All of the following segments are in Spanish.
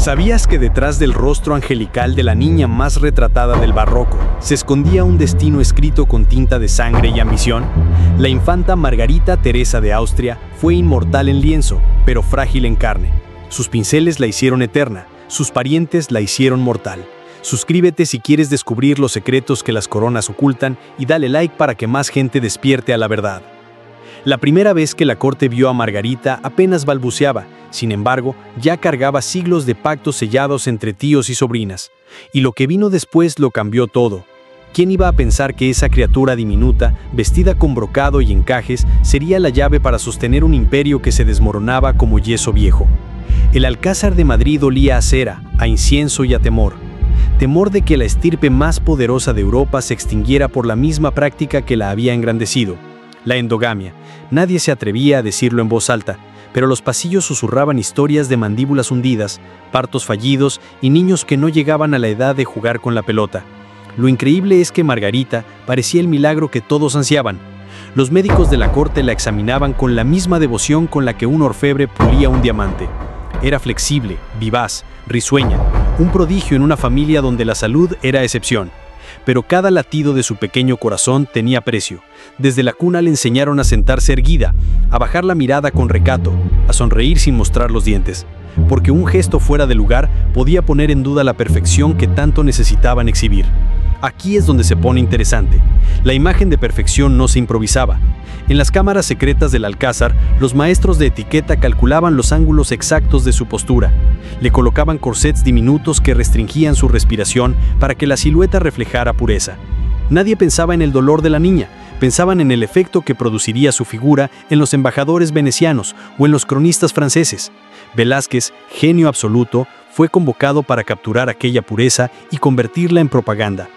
¿Sabías que detrás del rostro angelical de la niña más retratada del barroco se escondía un destino escrito con tinta de sangre y ambición? La infanta Margarita Teresa de Austria fue inmortal en lienzo, pero frágil en carne. Sus pinceles la hicieron eterna, sus parientes la hicieron mortal. Suscríbete si quieres descubrir los secretos que las coronas ocultan y dale like para que más gente despierte a la verdad. La primera vez que la corte vio a Margarita apenas balbuceaba, sin embargo, ya cargaba siglos de pactos sellados entre tíos y sobrinas. Y lo que vino después lo cambió todo. ¿Quién iba a pensar que esa criatura diminuta, vestida con brocado y encajes, sería la llave para sostener un imperio que se desmoronaba como yeso viejo? El Alcázar de Madrid olía a cera, a incienso y a temor. Temor de que la estirpe más poderosa de Europa se extinguiera por la misma práctica que la había engrandecido. La endogamia. Nadie se atrevía a decirlo en voz alta, pero los pasillos susurraban historias de mandíbulas hundidas, partos fallidos y niños que no llegaban a la edad de jugar con la pelota. Lo increíble es que Margarita parecía el milagro que todos ansiaban. Los médicos de la corte la examinaban con la misma devoción con la que un orfebre pulía un diamante. Era flexible, vivaz, risueña, un prodigio en una familia donde la salud era excepción. Pero cada latido de su pequeño corazón tenía precio. Desde la cuna le enseñaron a sentarse erguida, a bajar la mirada con recato, a sonreír sin mostrar los dientes, porque un gesto fuera de lugar podía poner en duda la perfección que tanto necesitaban exhibir. Aquí es donde se pone interesante. La imagen de perfección no se improvisaba. En las cámaras secretas del Alcázar, los maestros de etiqueta calculaban los ángulos exactos de su postura. Le colocaban corsets diminutos que restringían su respiración para que la silueta reflejara pureza. Nadie pensaba en el dolor de la niña, pensaban en el efecto que produciría su figura en los embajadores venecianos o en los cronistas franceses. Velázquez, genio absoluto, fue convocado para capturar aquella pureza y convertirla en propaganda.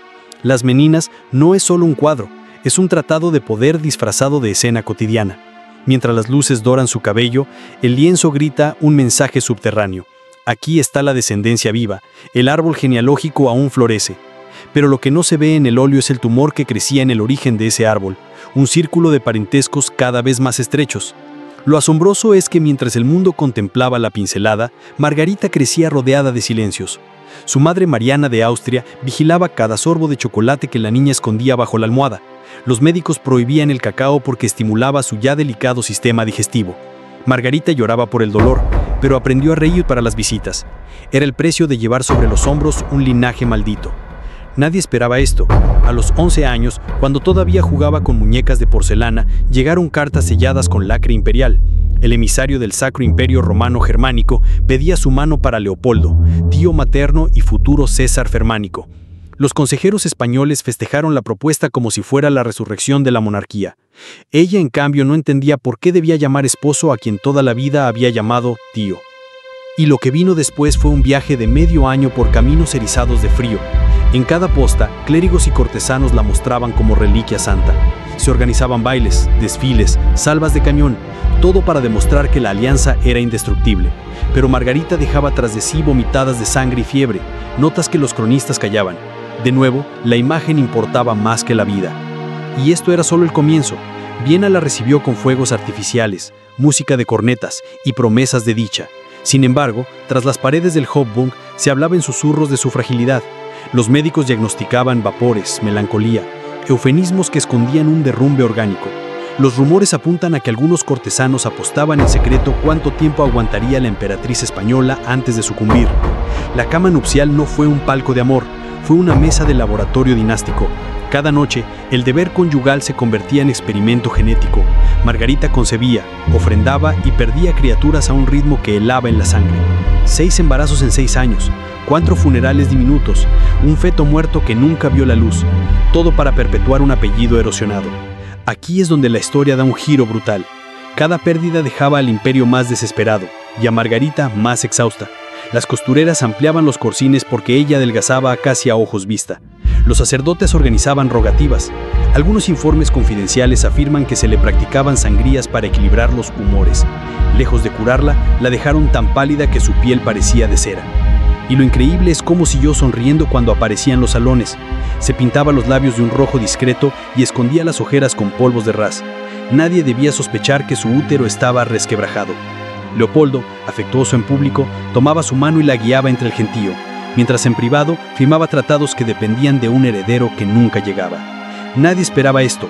Las Meninas no es solo un cuadro, es un tratado de poder disfrazado de escena cotidiana. Mientras las luces doran su cabello, el lienzo grita un mensaje subterráneo. Aquí está la descendencia viva, el árbol genealógico aún florece. Pero lo que no se ve en el óleo es el tumor que crecía en el origen de ese árbol, un círculo de parentescos cada vez más estrechos. Lo asombroso es que mientras el mundo contemplaba la pincelada, Margarita crecía rodeada de silencios. Su madre Mariana de Austria vigilaba cada sorbo de chocolate que la niña escondía bajo la almohada. Los médicos prohibían el cacao porque estimulaba su ya delicado sistema digestivo. Margarita lloraba por el dolor, pero aprendió a reír para las visitas. Era el precio de llevar sobre los hombros un linaje maldito. Nadie esperaba esto. A los 11 años, cuando todavía jugaba con muñecas de porcelana, llegaron cartas selladas con lacre imperial. El emisario del Sacro Imperio Romano Germánico pedía su mano para Leopoldo, tío materno y futuro César Germánico. Los consejeros españoles festejaron la propuesta como si fuera la resurrección de la monarquía. Ella, en cambio, no entendía por qué debía llamar esposo a quien toda la vida había llamado tío. Y lo que vino después fue un viaje de medio año por caminos erizados de frío. En cada posta, clérigos y cortesanos la mostraban como reliquia santa. Se organizaban bailes, desfiles, salvas de cañón, todo para demostrar que la alianza era indestructible. Pero Margarita dejaba tras de sí vomitadas de sangre y fiebre, notas que los cronistas callaban. De nuevo, la imagen importaba más que la vida. Y esto era solo el comienzo. Viena la recibió con fuegos artificiales, música de cornetas y promesas de dicha. Sin embargo, tras las paredes del Hofburg se hablaba en susurros de su fragilidad. Los médicos diagnosticaban vapores, melancolía, eufemismos que escondían un derrumbe orgánico. Los rumores apuntan a que algunos cortesanos apostaban en secreto cuánto tiempo aguantaría la emperatriz española antes de sucumbir. La cama nupcial no fue un palco de amor, fue una mesa de laboratorio dinástico. Cada noche, el deber conyugal se convertía en experimento genético. Margarita concebía, ofrendaba y perdía criaturas a un ritmo que helaba en la sangre. 6 embarazos en 6 años, 4 funerales diminutos, un feto muerto que nunca vio la luz, todo para perpetuar un apellido erosionado. Aquí es donde la historia da un giro brutal. Cada pérdida dejaba al imperio más desesperado y a Margarita más exhausta. Las costureras ampliaban los corsines porque ella adelgazaba casi a ojos vista. Los sacerdotes organizaban rogativas. Algunos informes confidenciales afirman que se le practicaban sangrías para equilibrar los humores. Lejos de curarla, la dejaron tan pálida que su piel parecía de cera. Y lo increíble es cómo siguió sonriendo cuando aparecía en los salones. Se pintaba los labios de un rojo discreto y escondía las ojeras con polvos de ras. Nadie debía sospechar que su útero estaba resquebrajado. Leopoldo, afectuoso en público, tomaba su mano y la guiaba entre el gentío, mientras en privado firmaba tratados que dependían de un heredero que nunca llegaba. Nadie esperaba esto.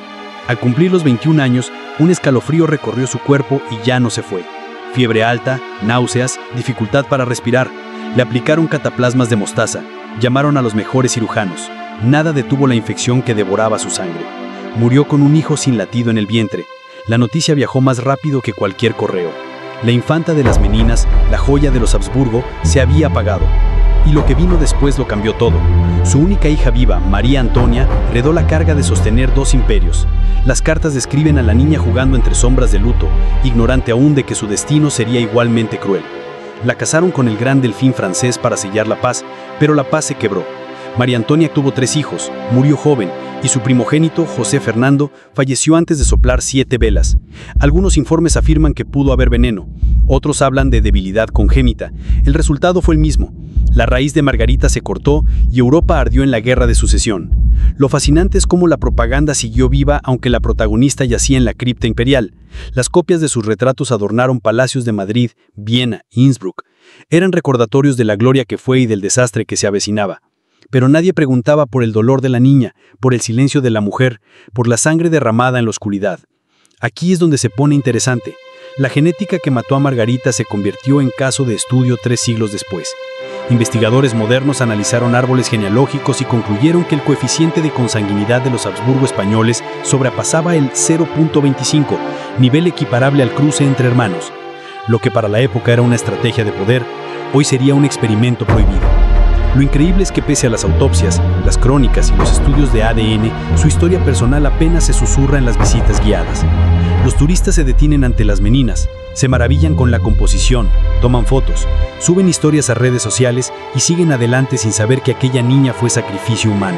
Al cumplir los 21 años, un escalofrío recorrió su cuerpo y ya no se fue. Fiebre alta, náuseas, dificultad para respirar. Le aplicaron cataplasmas de mostaza. Llamaron a los mejores cirujanos. Nada detuvo la infección que devoraba su sangre. Murió con un hijo sin latido en el vientre. La noticia viajó más rápido que cualquier correo. La infanta de las Meninas, la joya de los Habsburgo, se había apagado. Y lo que vino después lo cambió todo. Su única hija viva, María Antonia, heredó la carga de sostener 2 imperios. Las cartas describen a la niña jugando entre sombras de luto, ignorante aún de que su destino sería igualmente cruel. La casaron con el gran delfín francés para sellar la paz, pero la paz se quebró. María Antonia tuvo 3 hijos, murió joven, y su primogénito, José Fernando, falleció antes de soplar 7 velas. Algunos informes afirman que pudo haber veneno, otros hablan de debilidad congénita. El resultado fue el mismo. La raíz de Margarita se cortó y Europa ardió en la Guerra de Sucesión. Lo fascinante es cómo la propaganda siguió viva aunque la protagonista yacía en la cripta imperial. Las copias de sus retratos adornaron palacios de Madrid, Viena, Innsbruck. Eran recordatorios de la gloria que fue y del desastre que se avecinaba. Pero nadie preguntaba por el dolor de la niña, por el silencio de la mujer, por la sangre derramada en la oscuridad. Aquí es donde se pone interesante. La genética que mató a Margarita se convirtió en caso de estudio 3 siglos después. Investigadores modernos analizaron árboles genealógicos y concluyeron que el coeficiente de consanguinidad de los Habsburgo españoles sobrepasaba el 0.25, nivel equiparable al cruce entre hermanos. Lo que para la época era una estrategia de poder, hoy sería un experimento prohibido. Lo increíble es que pese a las autopsias, las crónicas y los estudios de ADN, su historia personal apenas se susurra en las visitas guiadas. Los turistas se detienen ante las Meninas, se maravillan con la composición, toman fotos, suben historias a redes sociales y siguen adelante sin saber que aquella niña fue sacrificio humano.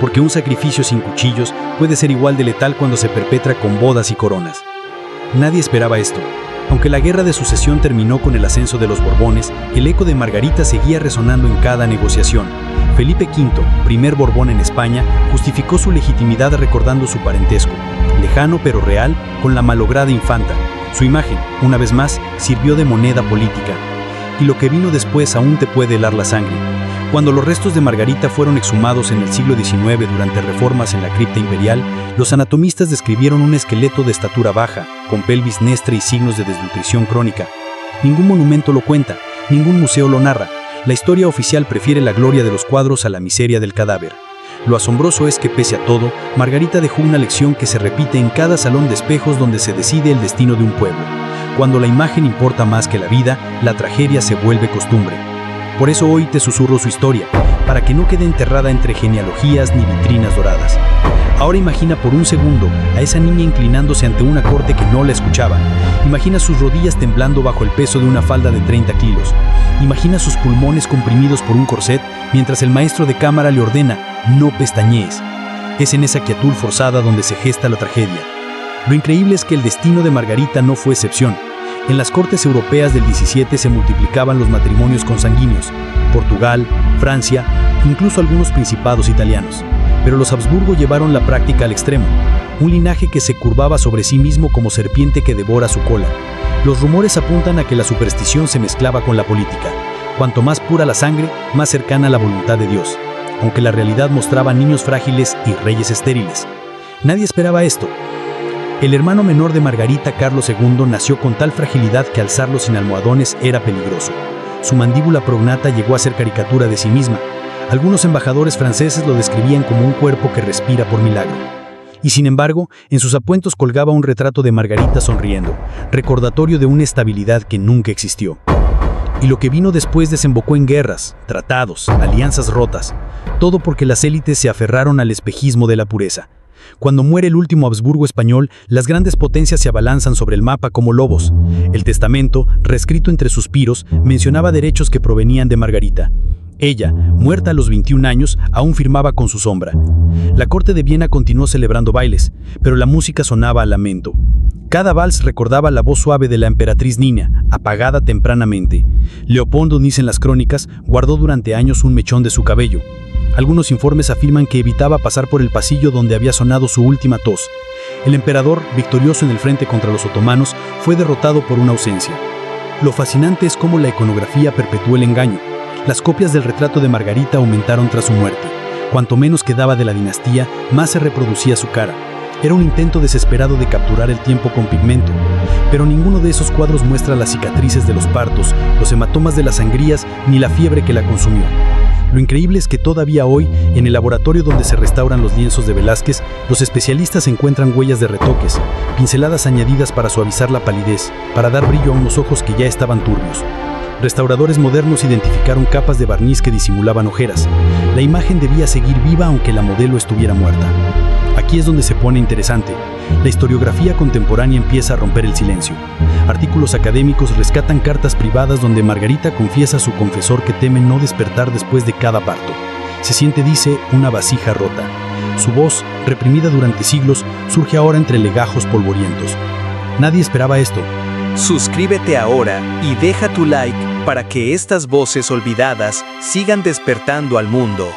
Porque un sacrificio sin cuchillos puede ser igual de letal cuando se perpetra con bodas y coronas. Nadie esperaba esto. Aunque la Guerra de Sucesión terminó con el ascenso de los Borbones, el eco de Margarita seguía resonando en cada negociación. Felipe V, primer Borbón en España, justificó su legitimidad recordando su parentesco, lejano pero real, con la malograda infanta. Su imagen, una vez más, sirvió de moneda política. Y lo que vino después aún te puede helar la sangre. Cuando los restos de Margarita fueron exhumados en el siglo XIX durante reformas en la cripta imperial, los anatomistas describieron un esqueleto de estatura baja, con pelvis nestra y signos de desnutrición crónica. Ningún monumento lo cuenta, ningún museo lo narra. La historia oficial prefiere la gloria de los cuadros a la miseria del cadáver. Lo asombroso es que, pese a todo, Margarita dejó una lección que se repite en cada salón de espejos donde se decide el destino de un pueblo. Cuando la imagen importa más que la vida, la tragedia se vuelve costumbre. Por eso hoy te susurro su historia, para que no quede enterrada entre genealogías ni vitrinas doradas. Ahora imagina por un segundo a esa niña inclinándose ante una corte que no la escuchaba. Imagina sus rodillas temblando bajo el peso de una falda de 30 kilos. Imagina sus pulmones comprimidos por un corset mientras el maestro de cámara le ordena: no pestañees. Es en esa quietud forzada donde se gesta la tragedia. Lo increíble es que el destino de Margarita no fue excepción. En las cortes europeas del 17 se multiplicaban los matrimonios consanguíneos. Portugal, Francia, incluso algunos principados italianos. Pero los Habsburgo llevaron la práctica al extremo. Un linaje que se curvaba sobre sí mismo como serpiente que devora su cola. Los rumores apuntan a que la superstición se mezclaba con la política. Cuanto más pura la sangre, más cercana a la voluntad de Dios. Aunque la realidad mostraba niños frágiles y reyes estériles. Nadie esperaba esto. El hermano menor de Margarita, Carlos II, nació con tal fragilidad que alzarlo sin almohadones era peligroso. Su mandíbula prognata llegó a ser caricatura de sí misma. Algunos embajadores franceses lo describían como un cuerpo que respira por milagro. Y sin embargo, en sus apuentos colgaba un retrato de Margarita sonriendo, recordatorio de una estabilidad que nunca existió. Y lo que vino después desembocó en guerras, tratados, alianzas rotas, todo porque las élites se aferraron al espejismo de la pureza. Cuando muere el último Habsburgo español, las grandes potencias se abalanzan sobre el mapa como lobos. El testamento, reescrito entre suspiros, mencionaba derechos que provenían de Margarita. Ella, muerta a los 21 años, aún firmaba con su sombra. La corte de Viena continuó celebrando bailes, pero la música sonaba a lamento. Cada vals recordaba la voz suave de la emperatriz Nina, apagada tempranamente. Leopoldo, dicen las crónicas, guardó durante años un mechón de su cabello. Algunos informes afirman que evitaba pasar por el pasillo donde había sonado su última tos. El emperador, victorioso en el frente contra los otomanos, fue derrotado por una ausencia. Lo fascinante es cómo la iconografía perpetuó el engaño. Las copias del retrato de Margarita aumentaron tras su muerte. Cuanto menos quedaba de la dinastía, más se reproducía su cara. Era un intento desesperado de capturar el tiempo con pigmento, pero ninguno de esos cuadros muestra las cicatrices de los partos, los hematomas de las sangrías, ni la fiebre que la consumió. Lo increíble es que todavía hoy, en el laboratorio donde se restauran los lienzos de Velázquez, los especialistas encuentran huellas de retoques, pinceladas añadidas para suavizar la palidez, para dar brillo a unos ojos que ya estaban turbios. Restauradores modernos identificaron capas de barniz que disimulaban ojeras. La imagen debía seguir viva aunque la modelo estuviera muerta. Aquí es donde se pone interesante. La historiografía contemporánea empieza a romper el silencio. Artículos académicos rescatan cartas privadas donde Margarita confiesa a su confesor que teme no despertar después de cada parto. Se siente, dice, una vasija rota. Su voz, reprimida durante siglos, surge ahora entre legajos polvorientos. Nadie esperaba esto. Suscríbete ahora y deja tu like para que estas voces olvidadas sigan despertando al mundo.